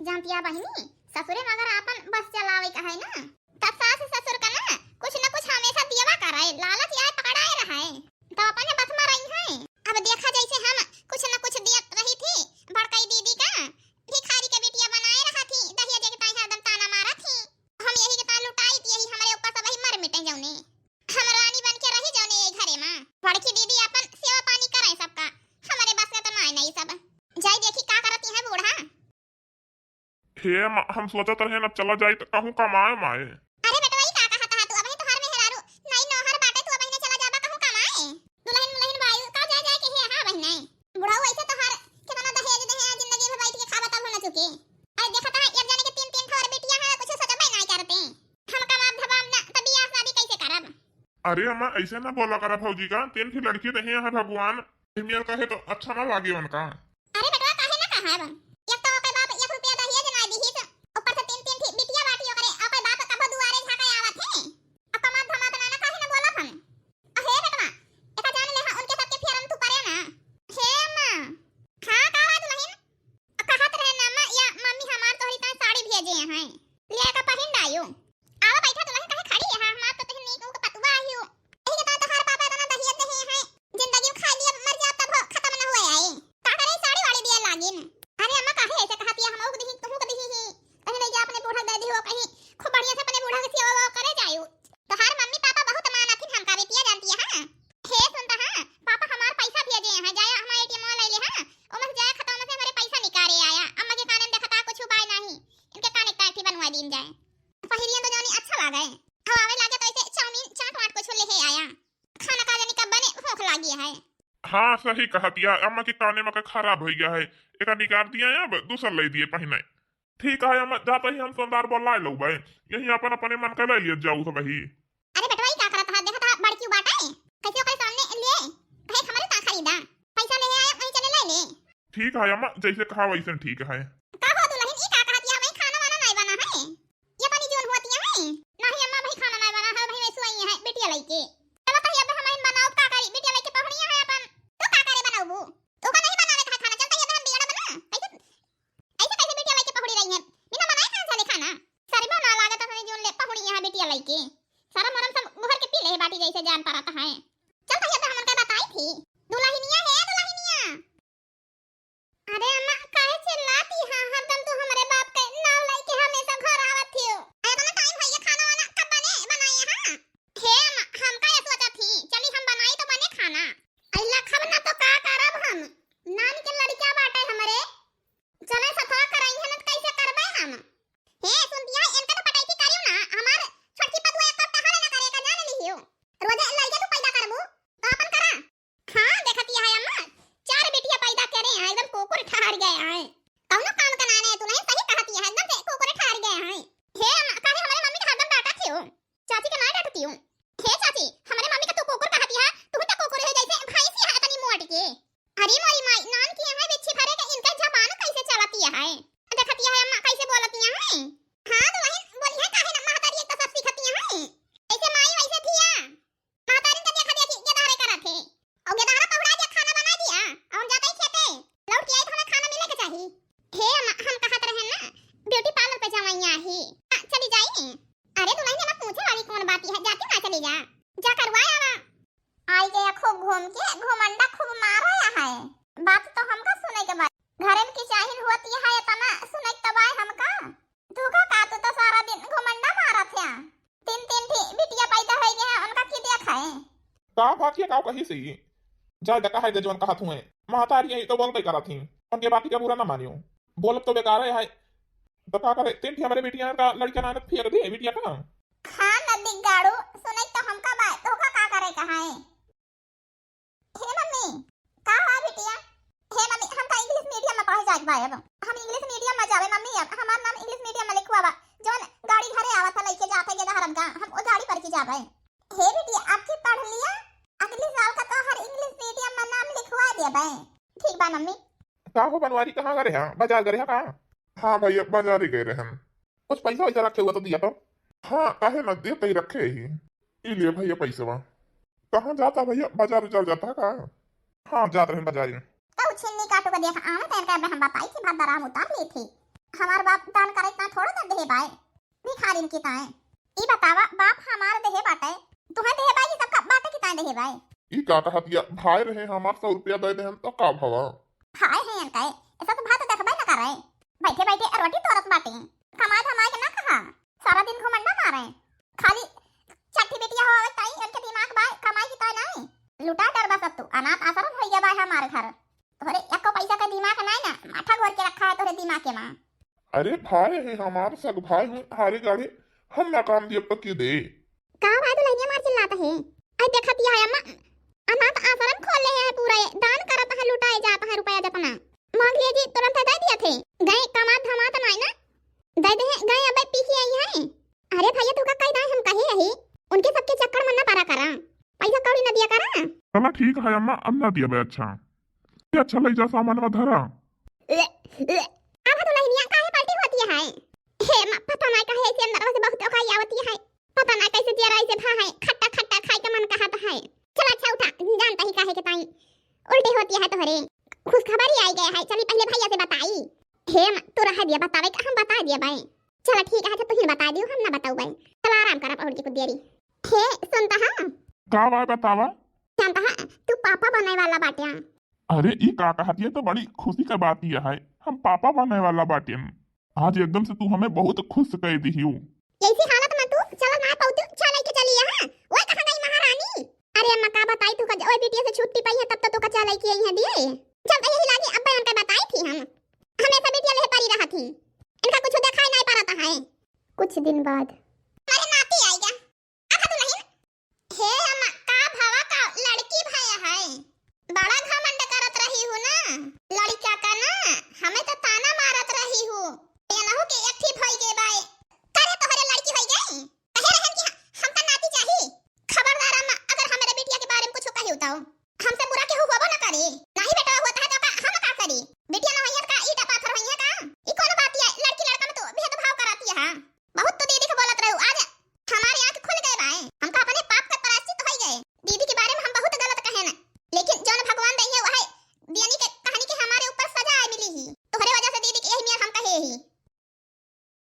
जानतिया बहिनी ससुरे मगर आपन बस चलावे का है ना, तब सास ससुर का ना कुछ न कुछ हमेशा दियवा करे, लालच आए पकड़ाए रहे तो अपने बस में रही है। अब देखा जैसे हम कुछ न कुछ दियत रही थी, बड़कई दीदी का भिखारी के बेटिया बनाए रहा थी, दहिया जगह ताई हरदम ताना मारा थी, हम यही के ता लुटाई थी, यही हमारे ऊपर सब वही मर मिटे जौने हम रानी बन के रही जौने ये घरे में। बड़की दीदी अपन सेवा पानी करे सबका, हमारे बस में तो नहीं सब जाई देखी का करती है बूढ़ा। हे हम सोचत रहे अब चला जाए तो कहूं कमाए माए। अरे बेटा वही का कहता है तू, अबही तो हर में हेरारू नहीं नोहर बाटे, तू अबही ने चला जाबा कहूं कमाए दुल्हन मुलहन बायू का जा जाए के हे हां बहने बुढ़ा ऐसे तो हर कितना दहेज दे है जिंदगी में बैठ के खावा तब होना चुके। अरे देखा था एक जाने के तीन तीन ठोर बेटियां है, कुछ सोचबे नहीं करते हम कमाब धबाम ना तब बियाह शादी कैसे करब। अरे अम्मा ऐसे ना बोला करा फौजी का, तीन की लड़की नहीं है भगवान हिमियर कहे तो अच्छा ना लागे उनका। अरे बेटा काहे ना कहब, एक तो ओके बाप 1 रुपया दहेज ना दी ही ऊपर से तीन तीन बिटिया बाटियो करे, ओके बाप कब दुआरे झाके आवत है अब कमाब धमात ना काहे ना बोला हम। अहे बेटवा एका जान ले हां उनके साथ के फेरम तू करे ना। हे मां हां का बात नहीं कहत रहे ना मां या मम्मी हमार तोहरी ता साड़ी भेजे हैं ले का पहिन डायो आवा बैठा दुल्हन काहे खड़ी है हमार तो तहनी को पतवा आहियो एही के ता तोहार पापा तना दहेज दे हैं जिंदगी में खा लिया मर जा तब खत्म ना होए आए का करे साड़ी वाली दिया लागिन। अरे अम्मा काहे ऐसे कहती है, हम दही तुम कभी ही कहीं नहीं जा अपने बूढ़ा दे दी हो कहीं खूब बढ़िया से अपने बूढ़ा के सेवा करे जायो तो हर मम्मी पापा बहुत माना थी हमका बेटिया जानती है। हां हे सुनता हां पापा हमार पैसा भेजे हैं जाया हम एटीएम ले ले हां ओ मत जाया खाता में से हमारे पैसा निकाले आया अम्मा के कान में देखता कुछ उपाय नहीं इनके कान एक काठी बनवा दिन जाए पहिलियन तो जानी अच्छा लागे अब आवे लागे तो ऐसे चाउमीन चाट वाट कुछ ले आया खाना का जानी कब बने भूख लगी है। हाँ सही कहतिया अम्मा के काने में खराब हो गया है, एक निकाल दिया है अब दूसरा ले दिए पहने। ठीक है अम्मा जाते ही हम सोमवार बोला लो भाई यही अपन अपने मन का ले लिए जाऊ तो वही। अरे बेटवा का करत है देखा था बड़की बाटा है कैसे ओकरे सामने ले भाई हमारे ता खरीदा पैसा ले आया वहीं चले ले ले। ठीक है अम्मा जैसे कहा वैसे ठीक है। का हो दुल्हन ई का कहती है भाई खाना वाना नहीं बना है ये पानी जोन होती है नहीं अम्मा भाई खाना नहीं बना है भाई मैं सोई है बेटिया लइके चलो तो अब हम बनाओ का करी बेटिया लइके पहुनिया है अपन तो का करे बनाऊ तो का नहीं बनावे का खाना चलता है हम बिगड़ा बना ऐसे ऐसे कैसे बेटिया लइके पहुड़ी रही है बिना बनाए कहां चले खाना सारी बना लागत है जोन ले पहुनिया है बेटिया लइके सारा मरम सब घर के पी ले बाटी जैसे जान पाता है चलता है हमन का बताई थी दुल्हनिया है दुल्हनिया। अरे अम्मा काहे चिल्लाती है हरदम तू हमारे बाप के नाव लेके हमेशा घर आवत थी अरे ना टाइम है ये खाना वाना कब बनाए हां हे अम्मा हम का ये सोचा थी चली हम बनाई तो बने खाना अल्लाह खब ना तो का करब हम नान के लड़कियां बाटे हमरे चले सफा कराई है न कैसे करबे हम। हे सुनतिया इनका तो पटाई की करियो ना हमार छोटकी पतुआ एक टहले ना करे का जान लियो रोजे लइके तू पैदा करबू तो अपन करा। हां देखती है अम्मा 4 बेटियां पैदा करे हैं एकदम कोकुर ठहर गए हैं कौनो काम का नाने तू नहीं सही कहती है एकदम से कोकुर ठहर गए हैं। हे काहे हमारे मम्मी का हरदम डांटा थी चाची का ना डांटती हूं। हे चाची हमारे मम्मी का तू कोकुर कहती है तू तो कोकुर है जैसे भैंसी है तनी मोट के। अरे मोरी माई नान की है बिच्छी भरे के इनका जबान कैसे चलती है देखती है अम्मा कैसे बोलती है। हां तो वही बोली है काहे ना महतारी एक तो सब सिखती है ऐसे माई वैसे थिया महतारी का देखा देखी गेदारे करा थे और गेदारा पहुड़ा के खाना बना दिया और जाते ही खेते लौट के आई तो हमें खाना मिले के चाहिए। हे अम्मा हम कहत रहे ना ब्यूटी पार्लर पे जावैया ही चली जाई। अरे दुल्हन ने पूछे वाली कौन बात है जाती ना चली जा करवाया ना आई गया खूब घूम के घुमंडा खूब मार रहा है बात तो हमका सुने के बाद घरे में की चाहिए होती है तना सुने के तबाय हमका धोखा का तो सारा दिन घुमंडा मारा थे तीन तीन थी बिटिया पैदा हो गया उनका की देखा है का भाग्य का कहीं से जा डका है जजवन कहा थुए महतारी है तो बोल पे करा थी उनके बाकी का बुरा ना मानियो बोलत तो बेकार है तो का करे तीन हमारे बेटियां का लड़का ना फेंक दे बिटिया का। हां नदी गाड़ू सुने तो हमका बाय धोखा का करे कहा है। हे मम्मी का हुआ बिटिया हे मम्मी हम का इंग्लिश मीडियम में पढ़ जात बाय अब हम इंग्लिश मीडियम में जावे मम्मी अब हमार नाम इंग्लिश मीडियम में लिखवा बा जोन गाड़ी घरे आवत है लेके जाते के हरम का हम ओ गाड़ी पर के जावे। हे बिटिया आपकी पढ़ लिया अगले साल का तो हर इंग्लिश मीडियम में नाम लिखवा देबे ठीक बा मम्मी। का हो बनवारी कहां गए हैं बाजार गए हैं का। हां भैया बाजार ही गए रहे हैं कुछ पैसा वैसा रखे हुआ तो दिया तो। हां काहे न दे तई रखे ही ई लिए भैया पैसा कहां जाता भैया बाजार चल जाता का। हां जात रहे बाजार तो छिन्नी काटो के देख आम तेन का हम बताई थी भात दराम उतार ली थी हमार बाप दान करे इतना थोड़ा ना देहे बाय भिखारिन की ताए। ई बतावा बाप हमार देहे बाटे तुहे देहे बाय की सबका बाटे की ताए देहे बाय। ई का कहतिया भाई रहे हमार 100 रुपया दे देहन तो का भवा हाय है अनकाए ऐसा तो भात देखबे ना करे बैठे बैठे रोटी तोरत बाटे कमाए धमाए के ना कहा सारा दिन घुमंडा मारे खाली छठी बेटिया हो आवे ताई उनके दिमाग बाय कमाई की तो नहीं लुटा डर बस तू अनाथ आश्रम होइया बाय हमारे घर तोरे एको पैसा का दिमाग नहीं ना माथा घोर के रखा है तोरे दिमाग के मां। अरे भाई है हमार सग भाई हूँ हारे गाड़ी हम ना काम दिए तो क्यों दे का भाई तो लइनिया मार चिल्लाता है आई देखत है अम्मा अनाथ आश्रम खोल ले है पूरा दान करत है लुटाए जाता है रुपया जपना मांग लिए जी तुरंत दे दिए थे गए कमा धमा तो नहीं ना दे दे गए अब पीछे आई है। अरे भैया तू का कह दाए हम कहे रही उनके सबके चक्कर में ना पारा करा पैसा कौड़ी ना दिया करा। चला ठीक है अम्मा अब ना दिया बे अच्छा ये अच्छा ले जा सामान में धरा अब तो लइनिया काहे पलटी होती है हे मां पता नहीं काहे ऐसे अंदर से बहुत ओकाई आवती है पता नहीं कैसे जरा ऐसे भा है खट्टा खट्टा खाए के मन कहता है। चल अच्छा उठा जानता ही काहे के ताई उल्टी होती है तोहरे खुशखबरी आई गया है चली पहले भैया से बताई हे तू रह दिया बतावे हम बता दिया भाई चल ठीक है तो ही बता दियो हम ना बताऊ भाई चल आराम कर और की देरी हे सुनता हां का बाय बतावा जानता है तू पापा बनने वाला बाटिया। अरे ई का कहतिया तो बड़ी खुशी का बात यह है हम पापा बनने वाला बाटियन आज एकदम से तू हमें बहुत खुश कर दी हूँ। ऐसी हालत में तू चल ना पाऊ चल के चली हां ओए कहां गई महारानी। अरे अम्मा का बताई तू का ओए बिटिया से छुट्टी पाई है तब तो का चल के यहां दिए जब यही लागी अब्बा उनका बताई थी हम हमेशा बिटिया ले पारी रहा थी इनका कुछ दिखाई नहीं पड़ता है। कुछ दिन बाद अरे नाती आई गया अब तो नहीं हे अम्मा का भावा का लड़की भैया है बड़ा घमंड करत रही हूं ना लड़का का ना हमें तो ताना मारत रही हूं ये ना हो कि एक थी भई के बाय करे तोहरे लड़की होई गई कहे रहन कि हम का नाती चाहिए। खबरदार अम्मा अगर हमारे बिटिया के बारे में कुछ कही बताओ हमसे बुरा केहू होबो ना करे नहीं बेटा होता है तो का हम का करी बिटिया ना होइए का ईटा पाथर होइए का ई कौन बात है लड़की लड़का में तो भेदभाव कराती है।